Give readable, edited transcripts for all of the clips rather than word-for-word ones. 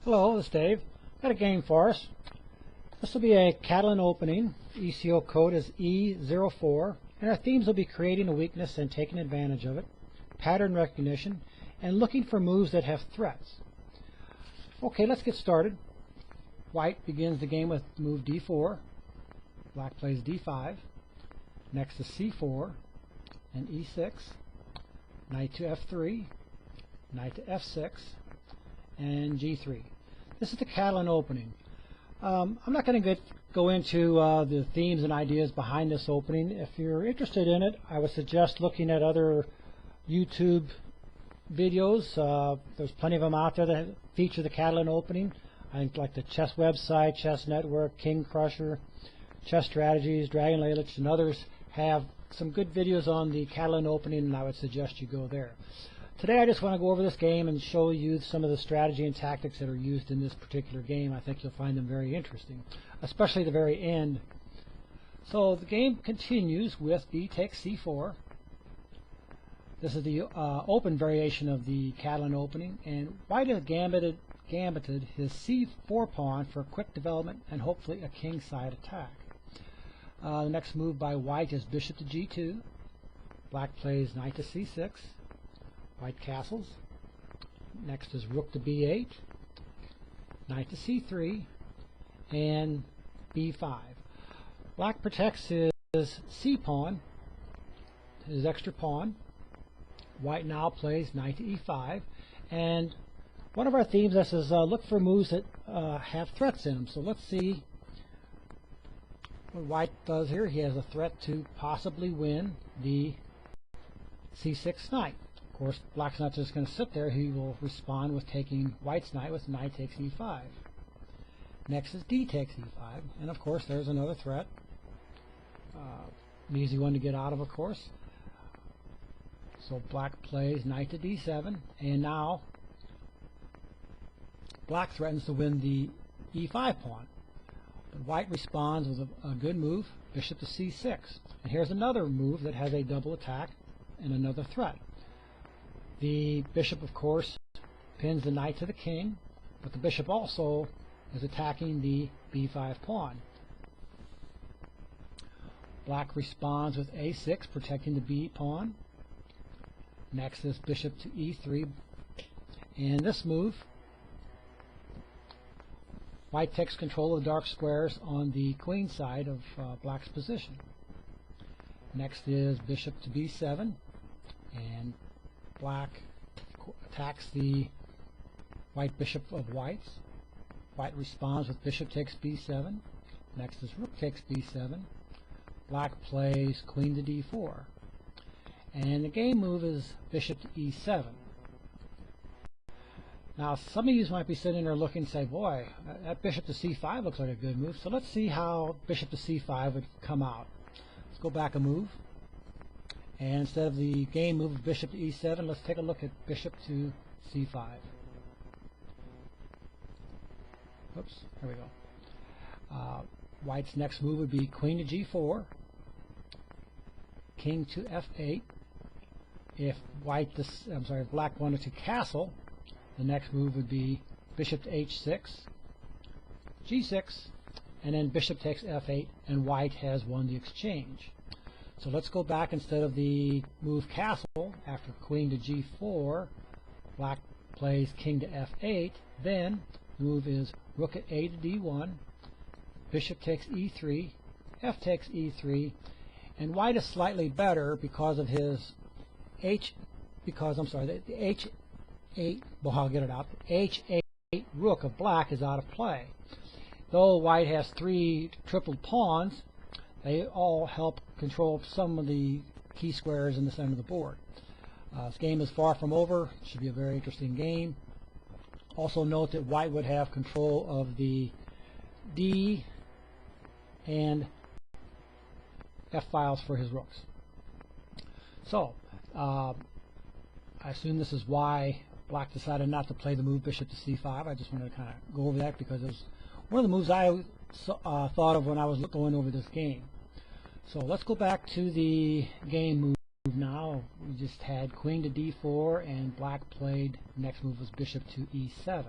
Hello, this is Dave. Got a game for us. This will be a Catalan opening. ECO code is E04, and our themes will be creating a weakness and taking advantage of it, pattern recognition, and looking for moves that have threats. Okay, let's get started. White begins the game with move D4. Black plays D5. Next is C4 and E6. Knight to F3, Knight to F6, and G3. This is the Catalan opening. I'm not going to go into the themes and ideas behind this opening. If you're interested in it, I would suggest looking at other YouTube videos. There's plenty of them out there that feature the Catalan opening. I think like the Chess website, Chess Network, King Crusher, Chess Strategies, Dragon Lalich, and others have some good videos on the Catalan opening, and I would suggest you go there. Today I just want to go over this game and show you some of the strategy and tactics that are used in this particular game. I think you'll find them very interesting, especially the very end. So the game continues with B takes C4. This is the open variation of the Catalan opening, and White has gambited his C4 pawn for a quick development and hopefully a kingside attack. The next move by White is bishop to G2. Black plays knight to C6. White castles. Next is rook to B8. Knight to C3. And B5. Black protects his C pawn, his extra pawn. White now plays knight to E5. And one of our themes is look for moves that have threats in them. So let's see what White does here. He has a threat to possibly win the C6 knight. Of course, Black's not just going to sit there. He will respond with taking White's knight with knight takes E5. Next is D takes E5, and of course there's another threat. An easy one to get out of course. So Black plays knight to D7, and now Black threatens to win the E5 pawn. But White responds with a good move, bishop to C6. And here's another move that has a double attack and another threat. The bishop, of course, pins the knight to the king, but the bishop also is attacking the B5 pawn. Black responds with A6, protecting the B pawn. Next is bishop to E3. And this move, White takes control of the dark squares on the queen side of Black's position. Next is bishop to B7, and Black attacks the white bishop of White's. White responds with bishop takes B7. Next is rook takes B7. Black plays queen to D4. And the game move is bishop to E7. Now, some of you might be sitting there looking and say, boy, that bishop to C5 looks like a good move. So let's see how bishop to C5 would come out. Let's go back a move. And instead of the game move of bishop to E7, let's take a look at bishop to C5. Oops, there we go. White's next move would be queen to G4, king to F8. If Black wanted to castle, the next move would be bishop to H6, G6, and then bishop takes F8, and White has won the exchange. So let's go back. Instead of the move castle, after queen to G4, Black plays king to F8. Then the move is rook at A to D1, bishop takes E3, F takes E3, and White is slightly better because of his the H8, well, I'll get it out. H8 rook of Black is out of play. Though White has three tripled pawns, they all help control some of the key squares in the center of the board. This game is far from over. It should be a very interesting game. Also note that White would have control of the D and F files for his rooks. So, I assume this is why Black decided not to play the move bishop to C5. I just wanted to kind of go over that because it was one of the moves I thought of when I was going over this game. So let's go back to the game move now. We just had queen to D4, and Black played, next move was bishop to E7.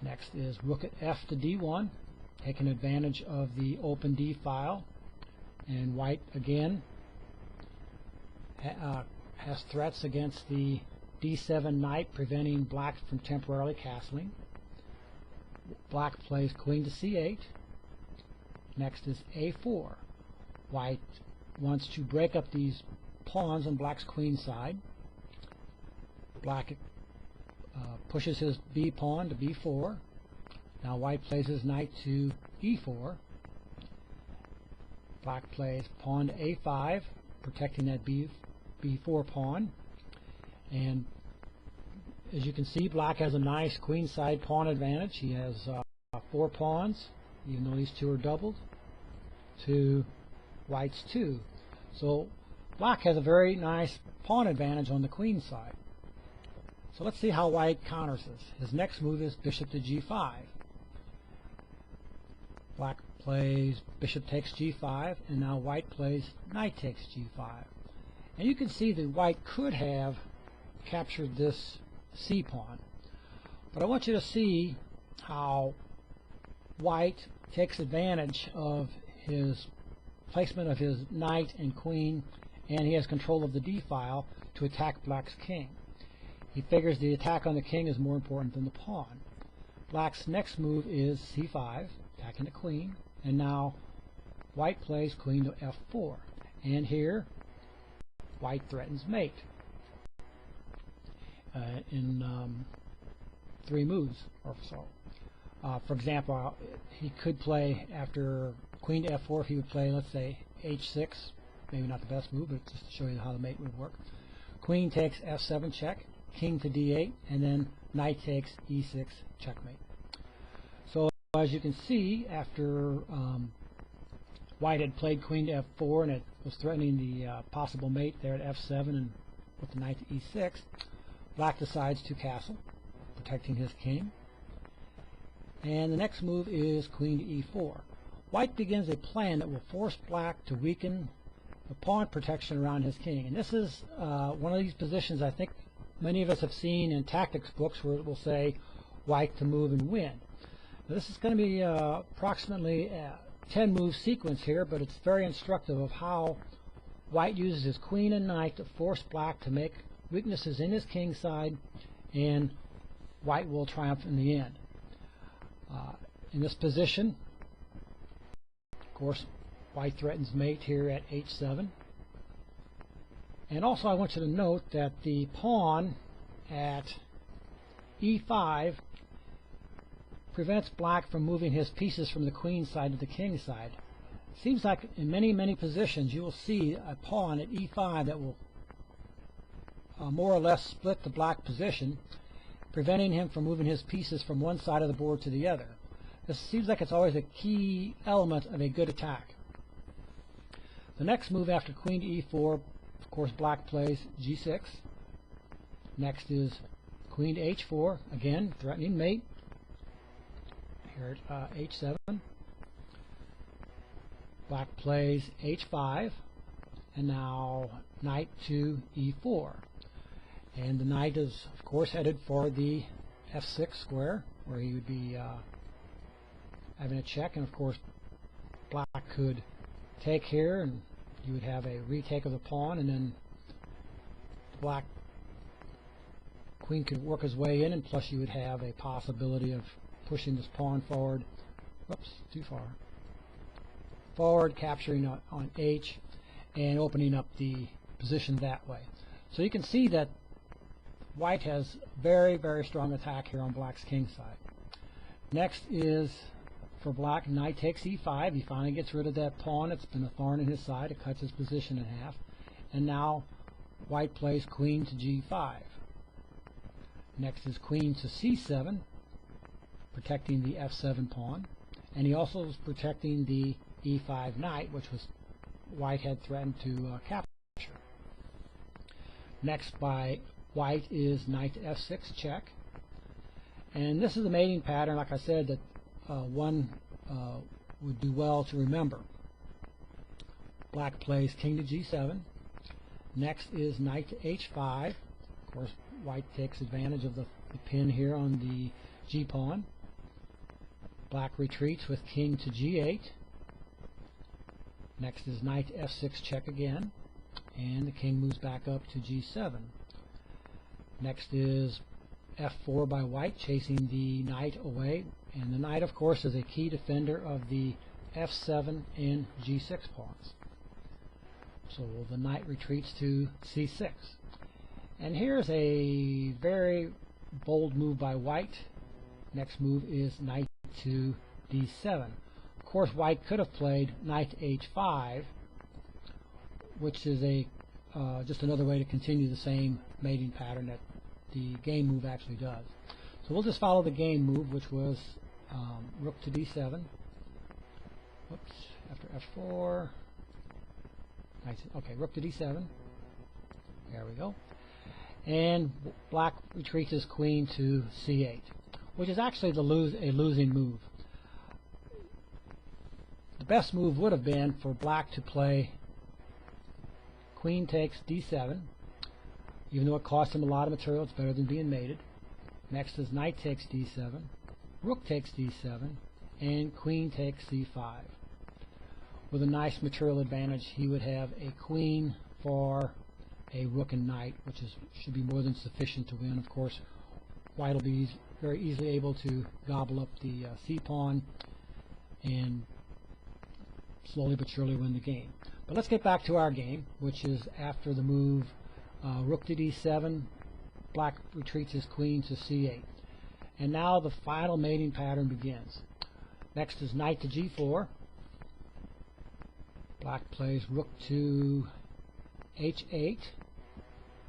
Next is rook at f to d1, taking advantage of the open d file. And white again has threats against the d7 knight, preventing black from temporarily castling. Black plays queen to c8. Next is a4. White wants to break up these pawns on black's queen side. Black pushes his b pawn to b4. Now white plays his knight to e4. Black plays pawn to a5, protecting that b4 pawn. And as you can see, black has a nice queenside pawn advantage. He has 4 pawns, even though these two are doubled, to white's 2. So black has a very nice pawn advantage on the queen side. So let's see how white counters this. His next move is bishop to g5. Black plays bishop takes g5, and now white plays knight takes g5. And you can see that white could have captured this c pawn. But I want you to see how white takes advantage of his placement of his knight and queen, and he has control of the d file to attack black's king. He figures the attack on the king is more important than the pawn. Black's next move is c5, attacking the queen, and now white plays queen to f4. And here white threatens mate in 3 moves or so. For example, he could play after queen to f4, if he would play, let's say, h6, maybe not the best move, but just to show you how the mate would work. Queen takes f7 check, king to d8, and then knight takes e6 checkmate. So as you can see, after white had played queen to f4 and it was threatening the possible mate there at f7 and with the knight to e6, black decides to castle, protecting his king. And the next move is queen to e4. White begins a plan that will force black to weaken the pawn protection around his king. And this is one of these positions I think many of us have seen in tactics books where it will say white to move and win. Now, this is going to be approximately a 10-move sequence here, but it's very instructive of how white uses his queen and knight to force black to make weaknesses in his king side, and white will triumph in the end. In this position, of course, white threatens mate here at h7. And also I want you to note that the pawn at e5 prevents black from moving his pieces from the queen side to the king side. Seems like in many positions you will see a pawn at e5 that will more or less split the black position, preventing him from moving his pieces from one side of the board to the other. This seems like it's always a key element of a good attack. The next move after queen to e4, of course, black plays g6. Next is queen to h4, again threatening mate here at h7. Black plays h5, and now knight to e4. And the knight is, of course, headed for the f6 square, where he would be having a check. And of course, black could take here, and you would have a retake of the pawn, and then black queen could work his way in, and plus you would have a possibility of pushing this pawn forward. Whoops, too far. Forward, capturing on h, and opening up the position that way. So you can see that white has very strong attack here on black's king side. Next is for black, knight takes e5. He finally gets rid of that pawn. It's been a thorn in his side. It cuts his position in half. And now white plays queen to g5. Next is queen to c7, protecting the f7 pawn. And he also is protecting the e5 knight, which was white had threatened to capture. Next by white is knight to f6 check. And this is a mating pattern, like I said, that one would do well to remember. Black plays king to g7. Next is knight to h5. Of course, white takes advantage of the pin here on the g pawn. Black retreats with king to g8. Next is knight to f6 check again, and the king moves back up to g7. Next is f4 by white, chasing the knight away, and the knight of course is a key defender of the f7 and g6 pawns. So the knight retreats to c6. And here's a very bold move by white. Next move is knight to d7. Of course, white could have played knight to h5, which is a just another way to continue the same mating pattern that the game move actually does. So we'll just follow the game move, which was rook to d7. Whoops, after f4. Okay, rook to d7. There we go. And black retreats his queen to c8, which is actually a losing move. The best move would have been for black to play queen takes d7. Even though it costs him a lot of material, it's better than being mated. Next is knight takes d7, rook takes d7, and queen takes c5. With a nice material advantage, he would have a queen for a rook and knight, which should be more than sufficient to win. Of course, white will be very easily able to gobble up the c-pawn and slowly but surely win the game. But let's get back to our game, which is after the move rook to d7, black retreats his queen to c8. And now the final mating pattern begins. Next is knight to g4. Black plays rook to h8,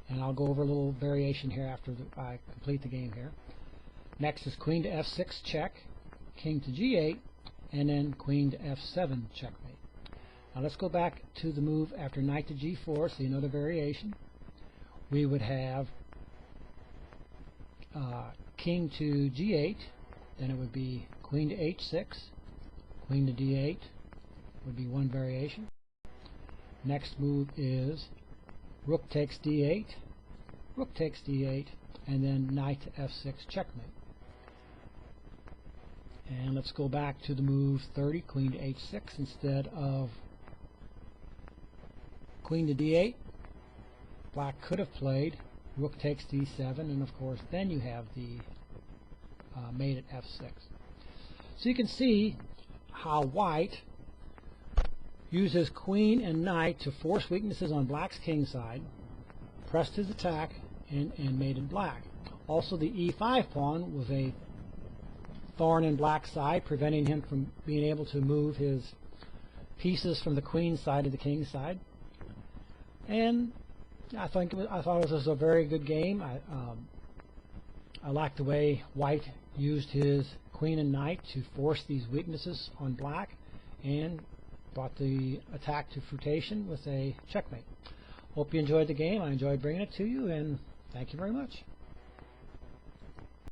and I'll go over a little variation here after I complete the game here. Next is queen to f6 check, king to g8, and then queen to f7 checkmate. Now let's go back to the move after knight to g4, see another variation. We would have king to g8, then it would be queen to h6, queen to d8 would be one variation. Next move is rook takes d8, rook takes d8, and then knight to f6 checkmate. And let's go back to the move 30, queen to h6 instead of queen to d8. Black could have played rook takes d7, and of course then you have the mate at f6. So you can see how white uses queen and knight to force weaknesses on black's king side, pressed his attack, and mated black. Also, the e5 pawn was a thorn in black's side, preventing him from being able to move his pieces from the queen's side to the king's side. And I thought it was a very good game. I liked the way white used his queen and knight to force these weaknesses on black, and brought the attack to fruition with a checkmate. Hope you enjoyed the game. I enjoyed bringing it to you, and thank you very much.